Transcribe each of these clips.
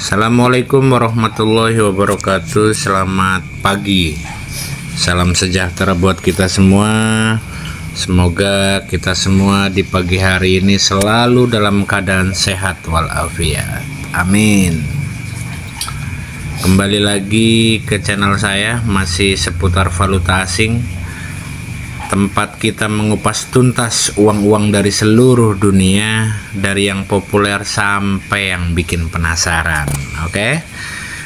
Assalamualaikum warahmatullahi wabarakatuh. Selamat pagi. Salam sejahtera buat kita semua. Semoga kita semua di pagi hari ini selalu dalam keadaan sehat walafiat. Amin. Kembali lagi ke channel saya, masih seputar valuta asing, tempat kita mengupas tuntas uang-uang dari seluruh dunia, dari yang populer sampai yang bikin penasaran. Oke,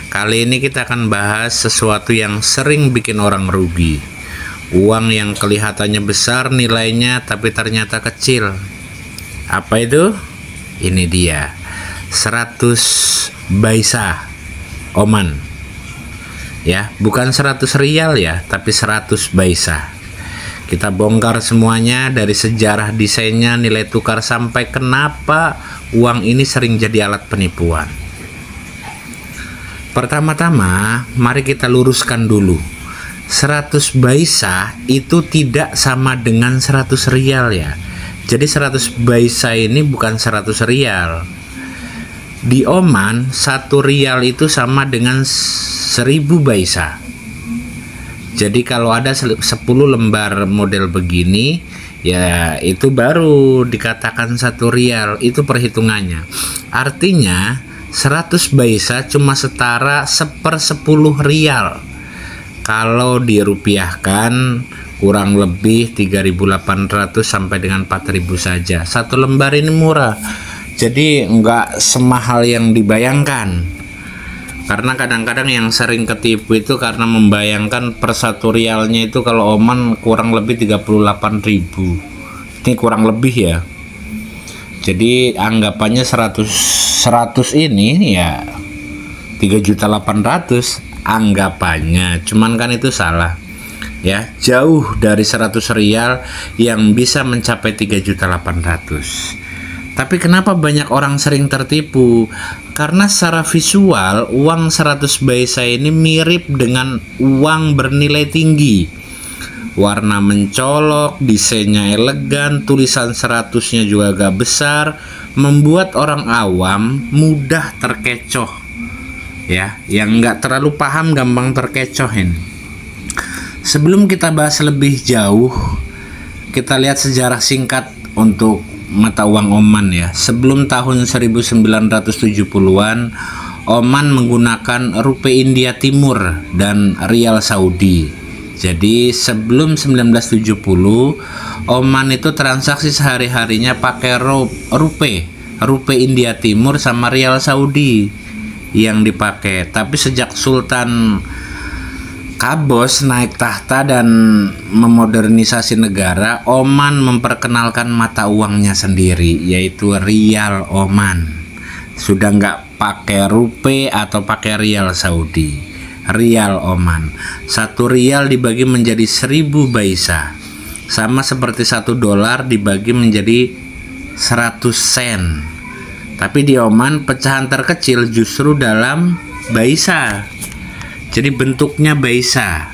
kali ini kita akan bahas sesuatu yang sering bikin orang rugi. Uang yang kelihatannya besar nilainya tapi ternyata kecil. Apa itu? Ini dia, 100 baisa Oman. Ya, bukan 100 rial ya, tapi 100 baisa. Kita bongkar semuanya, dari sejarah desainnya, nilai tukar, sampai kenapa uang ini sering jadi alat penipuan. Pertama-tama, mari kita luruskan dulu. 100 baisa itu tidak sama dengan 100 rial ya. Jadi 100 baisa ini bukan 100 rial. Di Oman, 1 rial itu sama dengan 1000 baisa. Jadi kalau ada 10 lembar model begini, ya itu baru dikatakan 1 rial, itu perhitungannya. Artinya 100 baisa cuma setara 1/10 rial. Kalau dirupiahkan kurang lebih 3.800 sampai dengan 4.000 saja. Satu lembar ini murah. Jadi nggak semahal yang dibayangkan. Karena kadang-kadang yang sering ketipu itu karena membayangkan per 1 rialnya itu kalau Oman kurang lebih 38.000. Ini kurang lebih ya. Jadi anggapannya 100 ini ya 3.800.000 anggapannya. Cuman kan itu salah. Ya, jauh dari 100 rial yang bisa mencapai 3.800.000. Tapi kenapa banyak orang sering tertipu? Karena secara visual uang 100 baisa ini mirip dengan uang bernilai tinggi. Warna mencolok, desainnya elegan, tulisan 100-nya juga agak besar, membuat orang awam mudah terkecoh. Ya, yang nggak terlalu paham gampang terkecoh ini. Sebelum kita bahas lebih jauh, kita lihat sejarah singkat untuk mata uang Oman ya. Sebelum tahun 1970-an, Oman menggunakan rupiah India Timur dan rial Saudi. Jadi sebelum 1970, Oman itu transaksi sehari-harinya pakai rupiah India Timur sama rial Saudi yang dipakai. Tapi sejak Sultan Qaboos naik tahta dan memodernisasi negara, Oman memperkenalkan mata uangnya sendiri, yaitu rial Oman. Sudah nggak pakai rupiah atau pakai rial Saudi, rial Oman. 1 rial dibagi menjadi 1000 baisa, sama seperti 1 dolar dibagi menjadi 100 sen. Tapi di Oman pecahan terkecil justru dalam baisa. Jadi bentuknya baisa.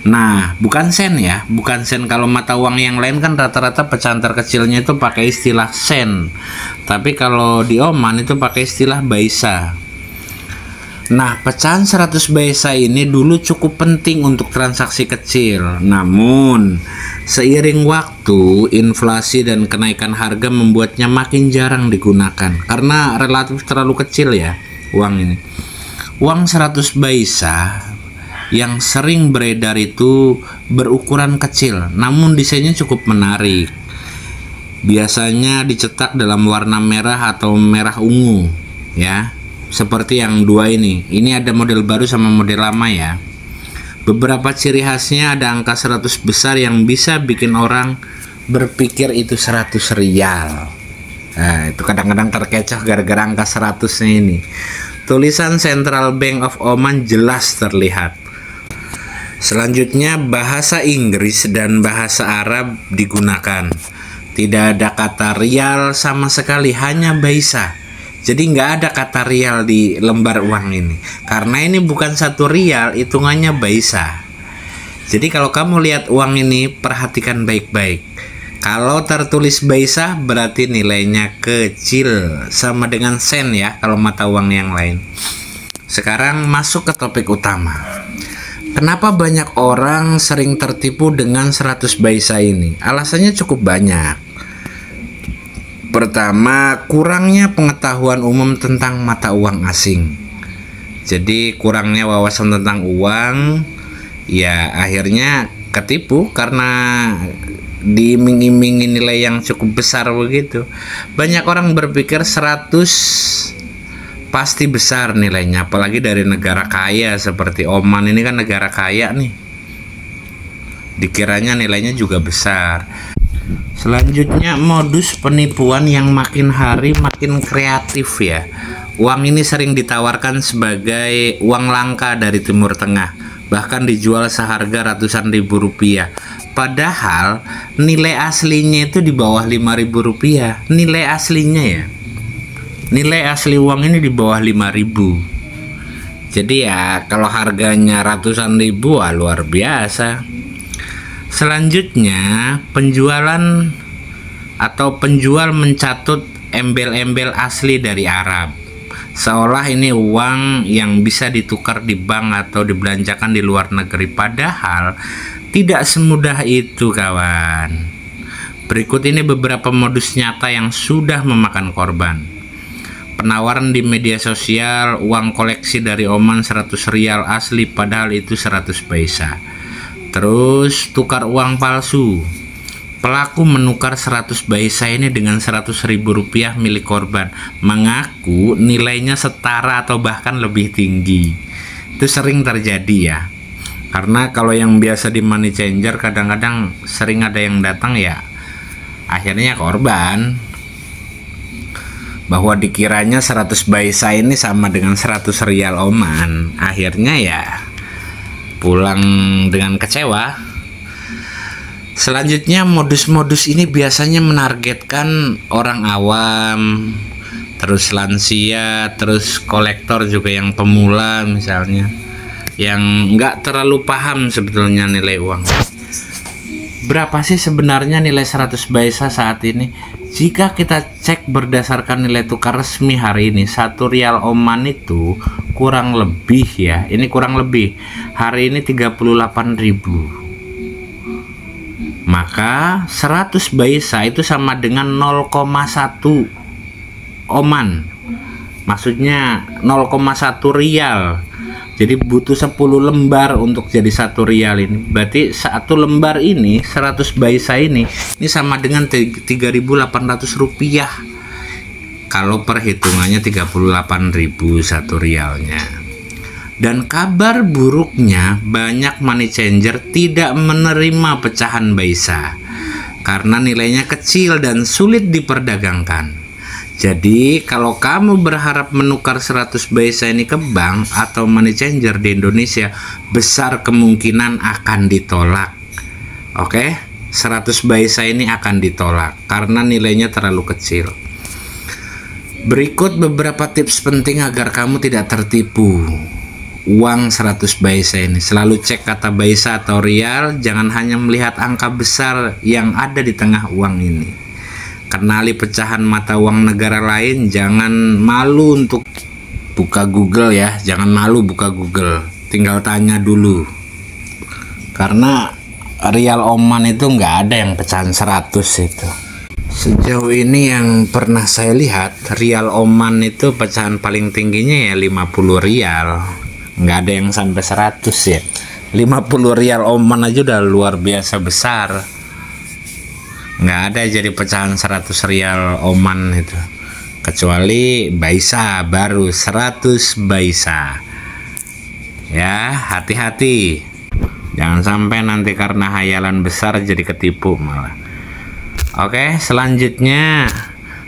Nah, bukan sen ya, bukan sen. Kalau mata uang yang lain kan rata-rata pecahan terkecilnya itu pakai istilah sen. Tapi kalau di Oman itu pakai istilah baisa. Nah, pecahan 100 baisa ini dulu cukup penting untuk transaksi kecil. Namun, seiring waktu, inflasi dan kenaikan harga membuatnya makin jarang digunakan karena relatif terlalu kecil ya uang ini. Uang 100 baisa yang sering beredar itu berukuran kecil, namun desainnya cukup menarik. Biasanya dicetak dalam warna merah atau merah ungu, ya. Seperti yang dua ini. Ini ada model baru sama model lama ya. Beberapa ciri khasnya ada angka 100 besar yang bisa bikin orang berpikir itu 100 rial. Nah, itu kadang-kadang terkecoh gara-gara angka 100-nya ini. Tulisan Central Bank of Oman jelas terlihat. Selanjutnya bahasa Inggris dan bahasa Arab digunakan. Tidak ada kata rial sama sekali, hanya baisa. Jadi nggak ada kata rial di lembar uang ini. Karena ini bukan 1 rial, hitungannya baisa. Jadi kalau kamu lihat uang ini, perhatikan baik-baik. Kalau tertulis Baisa berarti nilainya kecil, sama dengan sen ya kalau mata uang yang lain. Sekarang masuk ke topik utama. Kenapa banyak orang sering tertipu dengan 100 Baisa ini? Alasannya cukup banyak. Pertama, kurangnya pengetahuan umum tentang mata uang asing. Jadi kurangnya wawasan tentang uang, ya akhirnya ketipu karena diiming-imingi nilai yang cukup besar begitu. Banyak orang berpikir 100 pasti besar nilainya, apalagi dari negara kaya seperti Oman. Ini kan negara kaya nih, dikiranya nilainya juga besar. Selanjutnya, modus penipuan yang makin hari makin kreatif ya. Uang ini sering ditawarkan sebagai uang langka dari Timur Tengah, bahkan dijual seharga ratusan ribu rupiah. Padahal nilai aslinya itu di bawah 5.000 rupiah. Nilai aslinya ya, nilai asli uang ini di bawah 5.000. Jadi ya kalau harganya ratusan ribu, wah luar biasa. Selanjutnya, penjualan atau penjual mencatut embel-embel asli dari Arab, seolah ini uang yang bisa ditukar di bank atau dibelanjakan di luar negeri. Padahal tidak semudah itu, kawan. Berikut ini beberapa modus nyata yang sudah memakan korban. Penawaran di media sosial, uang koleksi dari Oman 100 rial asli padahal itu 100 Baisa. Terus tukar uang palsu. Pelaku menukar 100 Baisa ini dengan 100.000 rupiah milik korban, mengaku nilainya setara atau bahkan lebih tinggi. Itu sering terjadi ya. Karena kalau yang biasa di money changer kadang-kadang sering ada yang datang ya, akhirnya korban. Bahwa dikiranya 100 Baisa ini sama dengan 100 rial Oman. Akhirnya ya pulang dengan kecewa. Selanjutnya, modus-modus ini biasanya menargetkan orang awam, terus lansia, terus kolektor juga yang pemula misalnya, yang nggak terlalu paham sebetulnya nilai uang. Berapa sih sebenarnya nilai 100 Baisa saat ini? Jika kita cek berdasarkan nilai tukar resmi hari ini, 1 rial Oman itu kurang lebih ya, ini kurang lebih hari ini 38.000. Maka 100 Baisa itu sama dengan 0,1 Oman. Maksudnya 0,1 rial. Jadi butuh 10 lembar untuk jadi 1 rial ini. Berarti 1 lembar ini 100 Baisa ini sama dengan 3.800 rupiah. Kalau perhitungannya 38.000 1 rialnya. Dan kabar buruknya, banyak money changer tidak menerima pecahan Baisa karena nilainya kecil dan sulit diperdagangkan. Jadi kalau kamu berharap menukar 100 Baisa ini ke bank atau money changer di Indonesia, besar kemungkinan akan ditolak. Oke, 100 Baisa ini akan ditolak karena nilainya terlalu kecil. Berikut beberapa tips penting agar kamu tidak tertipu uang 100 Baisa ini. Selalu cek kata Baisa atau rial, jangan hanya melihat angka besar yang ada di tengah uang ini. Kenali pecahan mata uang negara lain, jangan malu untuk buka Google ya, jangan malu buka Google, tinggal tanya dulu. Karena rial Oman itu nggak ada yang pecahan 100 itu. Sejauh ini yang pernah saya lihat, rial Oman itu pecahan paling tingginya ya 50 rial. Nggak ada yang sampai 100 ya. 50 rial Oman aja udah luar biasa besar. Nggak ada jadi pecahan 100 rial Oman itu. Kecuali Baisa, baru 100 Baisa. Ya, hati-hati. Jangan sampai nanti karena hayalan besar jadi ketipu malah. Oke, selanjutnya,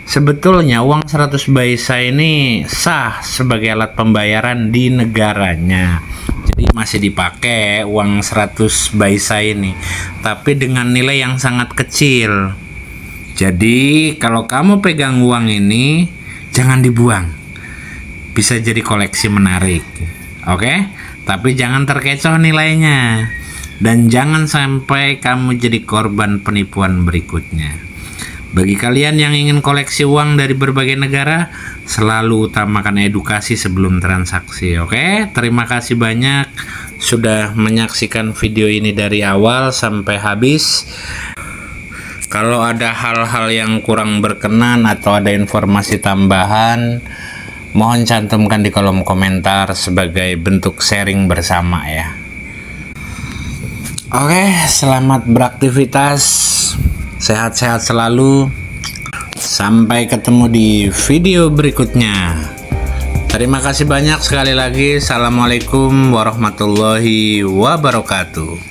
sebetulnya uang 100 Baisa ini sah sebagai alat pembayaran di negaranya. Jadi masih dipakai uang 100 Baisa ini, tapi dengan nilai yang sangat kecil. Jadi kalau kamu pegang uang ini, jangan dibuang. Bisa jadi koleksi menarik. Oke? Tapi jangan terkecoh nilainya. dan jangan sampai kamu jadi korban penipuan berikutnya. Bagi kalian yang ingin koleksi uang dari berbagai negara, selalu utamakan edukasi sebelum transaksi. Oke, terima kasih banyak sudah menyaksikan video ini dari awal sampai habis. Kalau ada hal-hal yang kurang berkenan atau ada informasi tambahan, mohon cantumkan di kolom komentar sebagai bentuk sharing bersama ya. Oke, selamat beraktivitas, sehat-sehat selalu. Sampai ketemu di video berikutnya. Terima kasih banyak sekali lagi. Assalamualaikum warahmatullahi wabarakatuh.